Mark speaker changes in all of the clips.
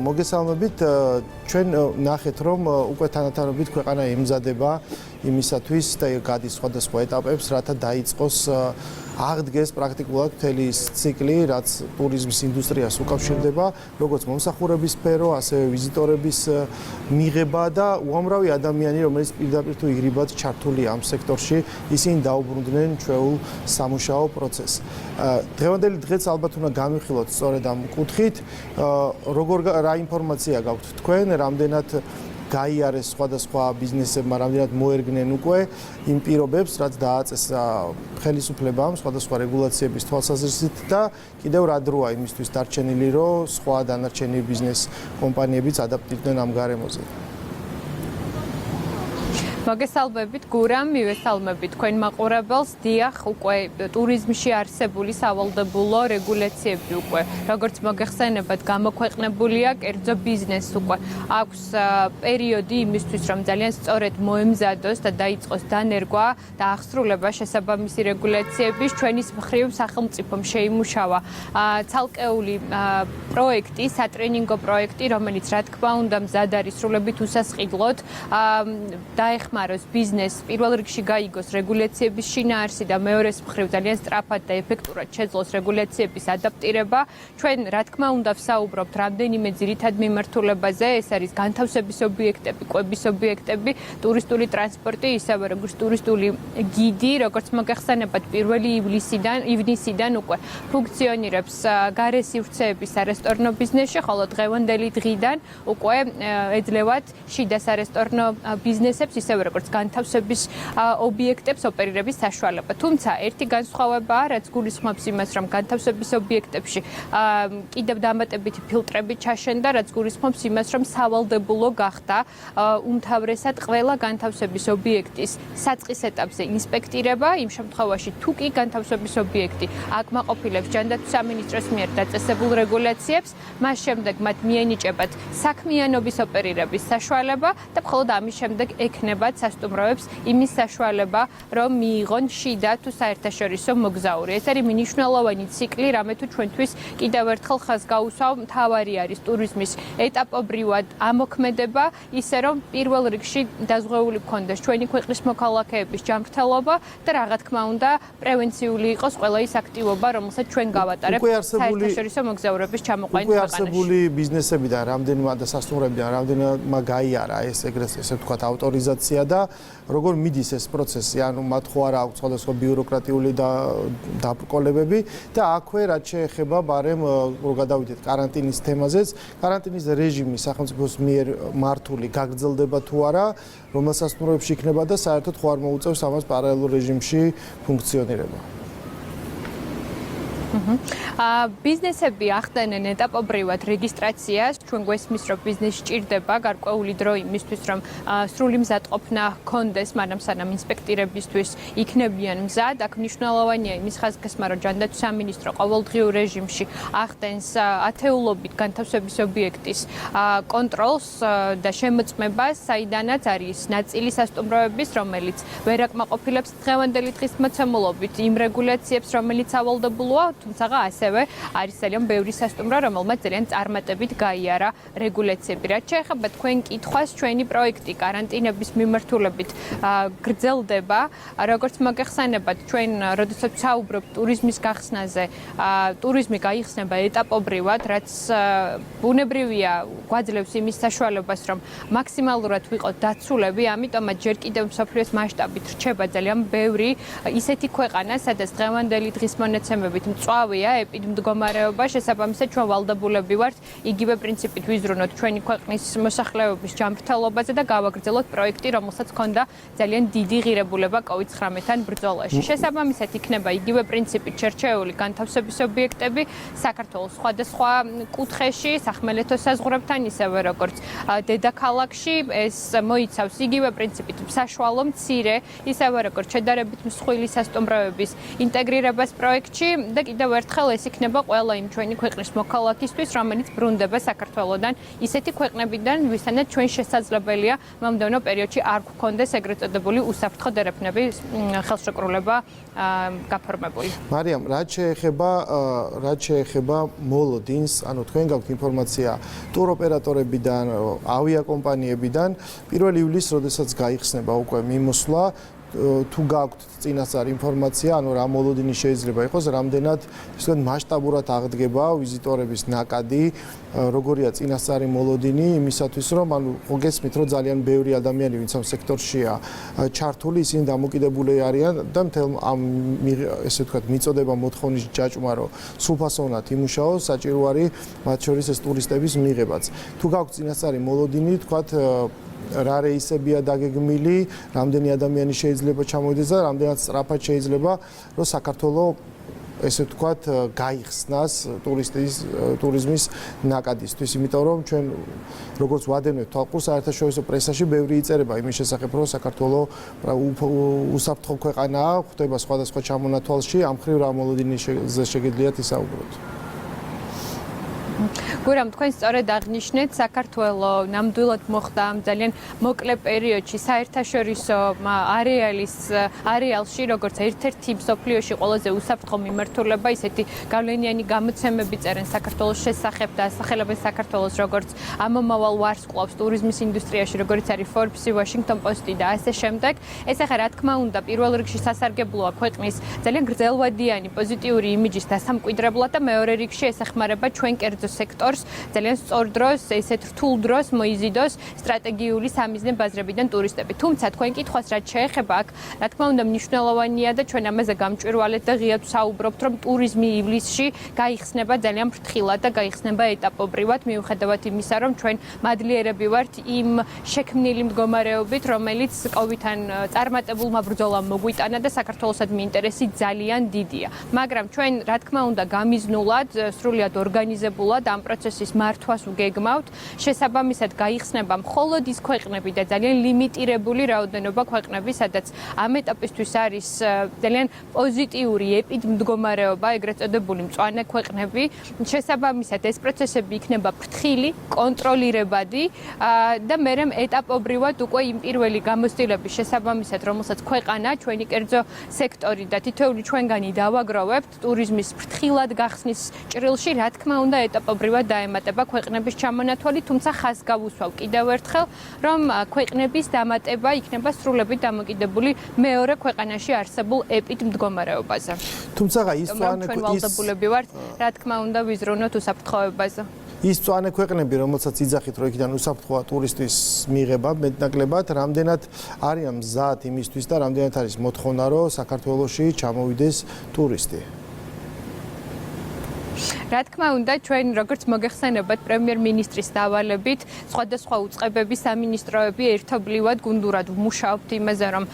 Speaker 1: მოგესალმებით, ჩვენ ნახეთ რომ უკვე თანათანობით ქვეყანა ემზადება იმისათვის და გადის სხვადასხვა ეტაპებს, რათა დაიწყოს აღდგეს პრაქტიკულად მთელი ის ციკლი, რაც ტურიზმის ინდუსტრიას უკავშირდება, როგორც მომსახურების სფერო, ასევე ვიზიტორების მიღება და უამრავი ადამიანი, რომელიც პირდაპირ თუ იღრიბად ჩართული ამ სექტორში, ისინი დაუბრუნდნენ ჩვეულ სამუშაო პროცესს. დღევანდელი დღეც ალბათ უნდა გამიხილოთ სწორედ ამ კუთხით, რა ინფორმაცია გაქვთ თქვენ, რამდენად გაიარეს სხვადასხვა ბიზნესებმა, რამდენად მოერგნენ უკვე იმ პირობებს, რაც დააწეს ხელისუფლებამ სხვადასხვა რეგულაციების თვალსაზრისით და კიდევ რა დროა იმისთვის დარჩენილი, რომ სხვა დანარჩენი ბიზნეს კომპანიებიც ადაპტირდნენ ამ გარემოზე.
Speaker 2: მოგესალმებით გურამ, მივესალმებით თქვენ მაყურებელს. დიახ, უკვე ტურიზმში არსებული სავალდებულო რეგულაციები უკვე როგორც მოგეხსენებათ, გამოქვეყნებულია, კერძო ბიზნესს უკვე აქვს პერიოდი იმისთვის, რომ ძალიან სწორედ მოემზადოს და დაიწყოს დანერგვა და აღსრულება შესაბამისი რეგულაციების. ჩვენის მხრივ სახელმწიფომ შეიმუშავა ცალკეული პროექტი, სატრენინგო პროექტი, რომელიც რა თქმა უნდა მზად არის სრულებით უსასყიდლოდ დაეხმაროს ბიზნესს პირველ რიგში გაიგოს რეგულაციების შინაარსი და მეორეს მხრივ ძალიან სწრაფად და ეფექტურად შეძლოს რეგულაციების ადაპტირება. ჩვენ რა თქმა უნდა ვსაუბრობთ რამდენიმე ძირითად მიმართულებაზე, ეს არის განთავსების ობიექტები, კვების ობიექტები, ტურისტული ტრანსპორტი, ისევე როგორც ტურისტული გიდი, როგორც მოგეხსენებათ, 1 ივნისიდან უკვე ფუნქციონირებს გარესივრცეების სარესტორნო ბიზნესში, ხოლო დღევანდელი დღიდან უკვე ეძლევათ შიდა სარესტორნო ბიზნესებს, ისევე როგორც განთავსების ობიექტებს ოპერირების საშუალება. თუმცა ერთი განსხვავებაა, რაც გულისხმობს იმას, რომ განთავსების ობიექტებში კიდევ დამატებითი ფილტრები ჩაშენდა, რაც გულისხმობს იმას, რომ სავალდებულო გახდა უმთავრესად ყველა განთავსების ობიექტის საწყის ეტაპზე ინსპექტირება, იმ შემთხვევაში თუ კი განთავსების ობიექტი აკმაყოფილებს ჯანდაცვის სამინისტროს მიერ დაწესებულ რეგულაციებს, მას შემდეგ მათ მიენიჭებათ საქმიანობის ოპერირების საშუალება და მხოლოდ ამის შემდეგ ექნებათ სასტუმროებს იმის საშუალება, რომ მიიღონ შიდა თუ საერთაშორისო მოგზაური. ეს არის მნიშვნელოვანი ციკლი, რამე თუ ჩვენთვის კიდევ ერთხელ ხაზს გაუსვავ, მთავარი არის ტურიზმის ეტაპობრივად ამოქმედება, ისე რომ პირველ რიგში დაზღვეული გქონდეს ჩვენი ქვეყნის მოქალაქეების ჯანმრთელობა და რა თქმა უნდა პრევენციული იყოს ყველა ის აქტივობა, რომელსაც ჩვენ გავატარებთ საერთაშორისო მოგზაურების ჩამოყვანის ქვეყანაში.
Speaker 1: უკვე არსებული ბიზნესებიდან რამდენმა და სასტუმროებიდან რამდენმა გაიარა ეს ეგრეთ ესე ვთქვათ ავტორიზაცია და როგორ მიდის ეს პროცესი, ანუ მათ ხო არა აქვს სხვადასხვა ბიუროკრატიული დაბრკოლებები და აქვე რაც შეეხება ბარემ რო გადავიდეთ კარანტინის თემაზეც, კარანტინის რეჟიმი სახელმწიფოს მიერ მართული გაგრძელდება თუ არა, რომელ სასტუმროებში იქნება და საერთოდ ხო არ მოუწევს ამას პარალელურ რეჟიმში ფუნქციონირება. ბიზნესები ახდენენ ეტაპობრივად რეგისტრაციას, ჩვენ გვესმის, რომ ბიზნესი სჭირდება გარკვეული დრო იმისთვის, რომ სრული მზადყოფნა ჰქონდეს, მაგრამ სანამ ინსპექტირებისთვის იქნებიან მზად, აქ მნიშვნელოვანია იმის ხაზგასმა, რომ ჯანდაცვის სამინისტრო ყოველდღიურ რეჟიმში ახდენს ათეულობით განთავსების ობიექტის კონტროლს და შემოწმებას, საიდანაც არის ნაწილი სასტუმროების, რომელიც ვერ აკმაყოფილებს დღევანდელი დღის მოცემულობით იმ რეგულაციებს, რომელიც სავალდებულოა, თუმცა ასევე არის ძალიან ბევრი სასტუმრო, რომელმაც ძალიან წარმატებით გაიარა რეგულაციები. რაც შეეხება თქვენ კითხვას, ჩვენი პროექტი კარანტინების მიმართულებით გრძელდება. როგორც მოგეხსენებათ, ჩვენ როდესაც საუბრობთ ტურიზმის გახსნაზე, ტურიზმი გაიხსნება ეტაპობრივად, რაც ბუნებრივია, გვაძლევს იმის საშუალებას, რომ მაქსიმალურად ვიყოთ დაცულები, ამიტომაც ჯერ კიდევ მსოფლიოს მასშტაბით რჩება ძალიან ბევრი ისეთი ქვეყანა, სადაც დღევანდელი დღის მონაცემებით მწვავეა ეპიდემიოგრაფია, შესაბამისად ჩვენ ვალდებულები ვართ იგივე პრინციპით ვიზრუნოთ ჩვენი ქვეყნის მოსახლეობის ჯანმრთელობაზე და გავაგრძელოთ პროექტი, რომელსაც ჰქონდა ძალიან დიდი ღირებულება COVID-19-თან ბრძოლაში. შესაბამისად იქნება იგივე პრინციპით შერჩეული განთავსების ობიექტები საქართველოს სხვადასხვა კუთხეში, სახმელეთო საზღვრებთან, ისევე როგორც დედაქალაქში, ეს მოიცავს იგივე პრინციპით საშუალო მცირე, ისევე როგორც შედარებით მსხვილი სასტუმროების ინტეგრირებას პროექტში და კიდევ კიდევ ერთხელ ეს იქნება ყველა იმ ჩვენი ქვეყნის მოქალაქისთვის, რომელიც ბრუნდება საქართველოდან ისეთი ქვეყნებიდან, ვისთანაც ჩვენ შესაძლებელია მომდევნო პერიოდში არ გვქონდეს ეგრეთ წოდებული უსაფრთხო დერეფნების ხელშეკრულება გაფორმებული.
Speaker 3: მარიამ, რაც შეეხება მოლოდინს, ანუ თქვენ გაქვთ ინფორმაცია ტუროპერატორებიდან, ავიაკომპანიებიდან 1 ივლისს, როდესაც გაიხსნება უკვე მიმოსვლა, თუ გაქვთ წინასწარ ინფორმაცია, ანუ რა მოლოდინი შეიძლება იყოს, რამდენად ისე მასშტაბურად აღდგება ვიზიტორების ნაკადი, როგორია წინასწარი მოლოდინი იმისათვის, რომ ანუ გესმით, რომ ძალიან ბევრი ადამიანი, ვინც ამ სექტორშია ჩართული, ისინი დამოკიდებული არიან და მთელ ამ ესე ვთქვათ, მიწოდება მოთხოვნის ჯაჭვმა, რომ სრულფასოვნად იმუშაოს, საჭირო არის მათ შორის ეს ტურისტების მიღებაც. თუ გაქვთ წინასწარი მოლოდინი, ვთქვათ რა რეისებია დაგეგმილი, რამდენი ადამიანი შეიძლება ჩამოვიდეს და რამდენად სწრაფად შეიძლება, რომ საქართველოს ესე ვთქვათ, გაიხსნას ტურიზმის ნაკადისთვის, იმიტომ რომ ჩვენ როგორც ვადევნებთ თვალყურს საერთაშორისო პრესაში ბევრი იწერება იმის შესახებ, რომ საქართველოს უსაფრთხო ქვეყანაა, ხდება სხვადასხვა ჩამონათვალში, ამ მხრივ რა მოლოდინზე შეგიძლიათ ისაუბროთ.
Speaker 1: გურამ, თქვენ სწორედ აღნიშნეთ, საქართველოს ნამდვილად მოხდა ამ ძალიან მოკლე პერიოდში საერთაშორისო არეალში, როგორც ერთ-ერთი მსოფლიოში ყველაზე უსაფრთხო მიმართულება, ისეთი გავლენიანი გამოცემები წერენ საქართველოს შესახებ და ასახელებენ საქართველოს როგორც ამომავალ ვარსკვლავს ტურიზმის ინდუსტრიაში, როგორც არის Forbes-ი, Washington Post-ი და ასე შემდეგ. ეს ახლა რა თქმა უნდა, პირველ რიგში სასარგებლოა ქვეყნის ძალიან გრძელვადიანი პოზიტიური იმიჯის დასამკვიდრებლად და მეორე რიგში ეს ეხმარება ჩვენ კერძო სექტორს ძალიან სწორ დროს, ესეთ რთულ დროს მოიზიდოს სტრატეგიული სამიზნე ბაზრებიდან ტურისტები. თუმცა თქვენ კითხვას რაც შეეხება აქ, რა თქმა უნდა მნიშვნელოვანია და ჩვენ ამაზე გამჭვირვალეთ და ღიად ვსაუბრობთ, რომ ტურიზმი ივლისში გაიხსნება ძალიან ფრთხილად და გაიხსნება ეტაპობრივად, მიუხედავად იმისა, რომ ჩვენ მადლიერები ვართ იმ შექმნილი მდგომარეობით, რომელიც კოვიდთან წარმატებულმა ბრძოლამ მოგვიტანა და საქართველოსადმი ინტერესი ძალიან დიდია. მაგრამ ჩვენ რა თქმა უნდა გამიზნულად, სრულიად ორგანიზებულად ამ პროცესის მართვას უგეგმავთ. შესაბამისად გაიხსნება მხოლოდ ის ქვეყნები და ძალიან ლიმიტირებული რაოდენობა ქვეყნები, სადაც ამ ეტაპისთვის არის ძალიან პოზიტიური ეპიდმდგომარეობა, ეგრეთ წოდებული მწვანე ქვეყნები. შესაბამისად ეს პროცესები იქნება ფრთხილი, კონტროლირებადი და მერე ეტაპობრივად უკვე იმ პირველი გამოცდილების შესაბამისად, რომელსაც ქვეყანა, ჩვენი კერძო სექტორი და თითოეული ჩვენგანი დავაგროვებთ ტურიზმის ფრთხილად გახსნის ჭრილში, რა თქმა უნდა ეტაპობრივად დაემატება ქვეყნების ჩამონათვალი, თუმცა ხაზს გავუსვავ კიდევ ერთხელ, რომ ქვეყნების დამატება იქნება სრულებით დამოკიდებული მეორე ქვეყანაში არსებულ ეპიდმდგომარეობაზე.
Speaker 3: თუმცა ის
Speaker 1: ვალდებულები ვართ, რა თქმა უნდა, ვიზრუნოთ უსაფრთხოებაზე.
Speaker 3: ის მწვანე ქვეყნები, რომელსაც იძახით, რომ იქიდან უსაფრთხოა ტურისტის მიღება, მეტნაკლებად, რამდენად არიან მზად იმისთვის და რამდენად არის მოთხოვნა, რომ საქართველოში ჩამოვიდეს ტურისტი.
Speaker 1: რა თქმა უნდა, ჩვენ როგორც მოგეხსენებათ პრემიერ-მინისტრის დავალებით, სხვადასხვა უწყებების სამინისტროები ერთობლივად გუნდურად ვმუშაობთ იმაზე, რომ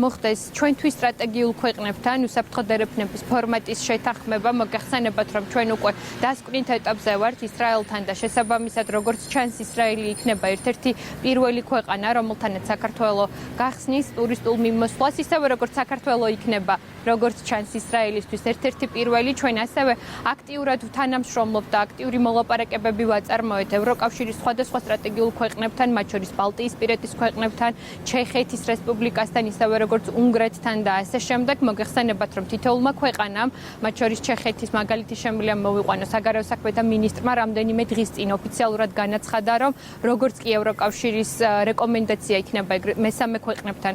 Speaker 1: მოხდეს ჩვენთვის სტრატეგიულ ქვეყნებთან უსაფრთხო დერეფნების ფორმატის შეთანხმება. მოგეხსენებათ, რომ ჩვენ უკვე დასკვნით ეტაპზე ვართ ისრაელთან და შესაბამისად, როგორც ჩანს, ისრაელი იქნება ერთ-ერთი პირველი ქვეყანა, რომელთანაც საქართველო გახსნის ტურისტულ მიმოსვლას, ისევე როგორც საქართველო იქნება, როგორც ჩანს, ისრაელისთვის ერთ-ერთი პირველი. ჩვენ ასევე აქტიურად თანამშრომლობთ და აქტიური მოლაპარაკებები ვაწარმოეთ ევროკავშირის სხვადასხვა სტრატეგიულ ქვეყნებთან, მათ შორის ბალტიისპირეთის ქვეყნებთან, ჩეხეთის რესპუბლიკასთან, ისევე როგორც უნგრეთთან და ასე შემდეგ. მოგეხსენებათ, რომ თითოეულმა ქვეყანამ, მათ შორის ჩეხეთის მაგალითი შემიძლია მოვიყვანოს საგარეო საქმეთა მინისტრმა რამდენიმე დღის წინ ოფიციალურად განაცხადა, რომ როგორც კი ევროკავშირის რეკომენდაცია იქნება მესამე ქვეყნებთან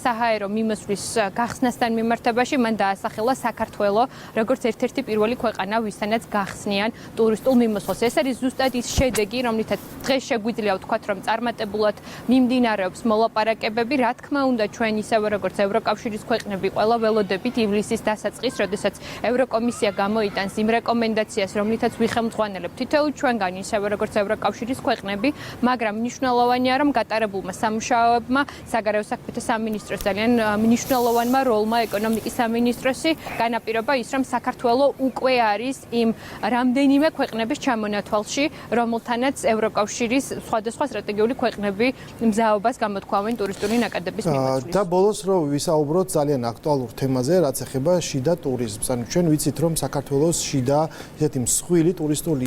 Speaker 1: საჰაერო მიმოსვლის გახსნასთან მიმართებაში, მან დაასახელა საქართველო როგორც ერთ-ერთი პირველი ქვეყანა, ვისთანაც გახსნიან ტურისტულ მიმოსვლას. ეს არის ზუსტად ის შედეგი, რომლითაც დღეს შეგვიძლია ვთქვათ, რომ წარმატებულად მიმდინარეობს მოლაპარაკებები. რა თქმა უნდა, ჩვენ ისევე როგორც ევროკავშირის ქვეყნები ყველა ველოდებით ივლისის დასაწყისს, როდესაც ევროკომისია გამოიტანს იმ რეკომენდაციას, რომლითაც ვიხელმძღვანელებთ თითოეულ ჩვენგანი, ისევე როგორც ევროკავშირის ქვეყნები, მაგრამ მნიშვნელოვანია, რომ გატარებულმა სამუშაოებმა საგარეო საქმეთა სამინისტროს ძალიან მნიშვნელოვანმა როლმა ეკონომიკის სამინისტროსი განაპირობა ის, რომ საქართველო უკვე არის იმ რამდენიმე ქვეყნების ჩამონათვალში, რომელთანაც ევროკავშირის სხვადასხვა სტრატეგიული ქვეყნები მზაობას გამოთქვამენ ტურისტული ნაკადების მიმოწვრის.
Speaker 3: და ბოლოს რომ ვისაუბროთ ძალიან აქტუალურ თემაზე, რაც ეხება შიდა ტურიზმს. ანუ ჩვენ ვიცით, რომ საქართველოს შიდა ესეთი მსხვილი ტურისტული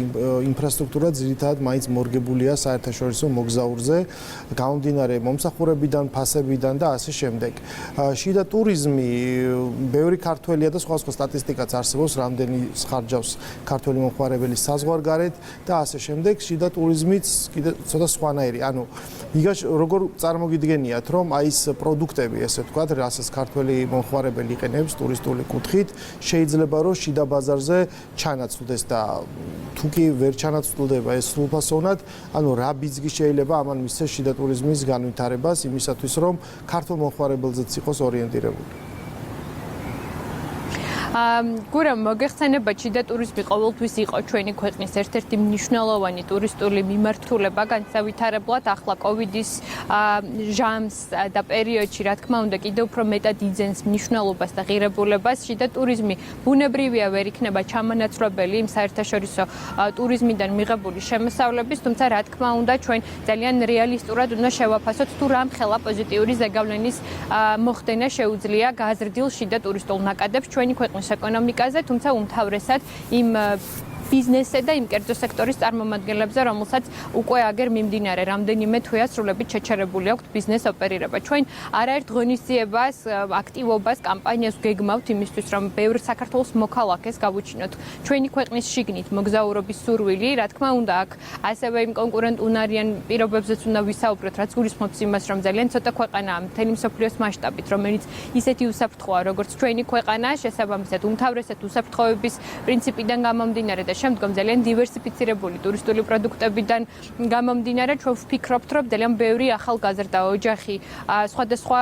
Speaker 3: ინფრასტრუქტურა ძირითადად მაინც მორგებულია საერთაშორისო მოგზაურზე, გამომდინარე მომსახურებიდან, ფასებიდან და ასე შემდეგ. შიდა ტურიზმი ბევრი ქართველია და სხვა სტატისტიკაც არსებობს, რამდენი ხარჯავს ქართველი მომხმარებელი საზღვარგარეთ და ასე შემდეგ. შიდა ტურიზმიც კიდე ცოტა სხვანაირი. ანუ როგორ წარმოგიდგენიათ, რომ აი ეს პროდუქტები, ესე ვთქვათ, რასაც ქართველი მომხმარებელი იყენებს ტურისტული კუთხით, შეიძლება რომ შიდა ბაზარზე ჩანაცვლდეს და თუ კი ვერ ჩანაცვლდება ეს სრულფასოვნად, ანუ რა ბიძგი შეიძლება ამან მისცეს შიდა ტურიზმის განვითარებას იმისათვის, რომ ქართულ მომხმარებელზეც იყოს ორიენტირებული.
Speaker 1: გურამ მოგეხსენებათ, შიდა ტურიზმი ყოველთვის იყო ჩვენი ქვეყნის ერთ-ერთი მნიშვნელოვანი ტურისტული მიმართულება, განსავითარებლად ახლა კოვიდის ჟამს და პერიოდში, რა თქმა უნდა, კიდევ უფრო მეტად იძენს მნიშვნელობას და ღირებულებას. შიდა ტურიზმი ბუნებრივია ვერ იქნება ჩამონაცვლებელი იმ საერთაშორისო ტურიზმიდან მიღებული შემოსავლების, თუმცა რა თქმა უნდა, ჩვენ ძალიან რეალისტურად უნდა შევაფასოთ, თუ რამხელა პოზიტიური ზეგავლენის მოხდენა შეუძლია გაზრდილ შიდა ტურისტულ ნაკადებს ჩვენი ქვეყნის ეკონომიკაზე, თუმცა უმთავრესად იმ ბიზნესზე და იმ კერძო სექტორის წარმომადგენლებზე, რომელსაც უკვე აგერ მიმდინარე რამდენიმე თვეა სრულებით შეჩერებული აქვთ ბიზნეს ოპერირება. ჩვენ არაერთ ღონისძიებას, აქტივობას, კამპანიას გეგმავთ იმისთვის, რომ ბევრ საქართველოს მოქალაქეს გავუჩინოთ ჩვენი ქვეყნის შიგნით მოგზაურობის სურვილი. რა თქმა უნდა, აქ ასევე იმ კონკურენტუნარიან პირობებზეც უნდა ვისაუბროთ, რაც გულისხმობს იმას, რომ ძალიან ცოტა ქვეყანაა მთელი მსოფლიოს მასშტაბით, რომელიც ისეთი უსაფრთხოა, როგორც ჩვენი ქვეყანა, შესაბამისად უმთავრესად უსაფრთხოების პრინციპიდან გამომდინარე და შემდგომ ძალიან დივერსიფიცირებული ტურისტული პროდუქტებიდან გამომდინარე, ჩვენ ვფიქრობთ, რომ ძალიან ბევრი ახალგაზრდა ოჯახი, სხვადასხვა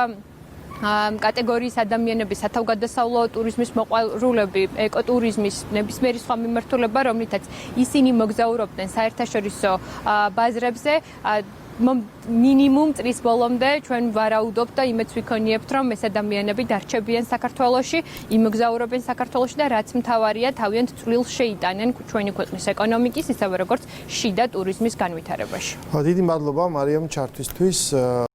Speaker 1: კატეგორიის ადამიანები, სათავგადასავლო ტურიზმის მოყვარულები, ეკოტურიზმის ნებისმიერი სხვა მიმართულება, რომლითაც ისინი მოგზაურობდნენ საერთაშორისო ბაზრებზე, მინიმუმ წლის ბოლომდე ჩვენ ვარაუდობთ და იმედს ვიქონიებთ, რომ ეს ადამიანები დარჩებიან საქართველოში, იმოგზაურობენ საქართველოში და რაც მთავარია, თავიანთ წვლილს შეიტანენ ჩვენი ქვეყნის ეკონომიკის, ისევე როგორც შიდა ტურიზმის განვითარებაში.
Speaker 3: დიდი მადლობა მარიამ ჩართვისთვის.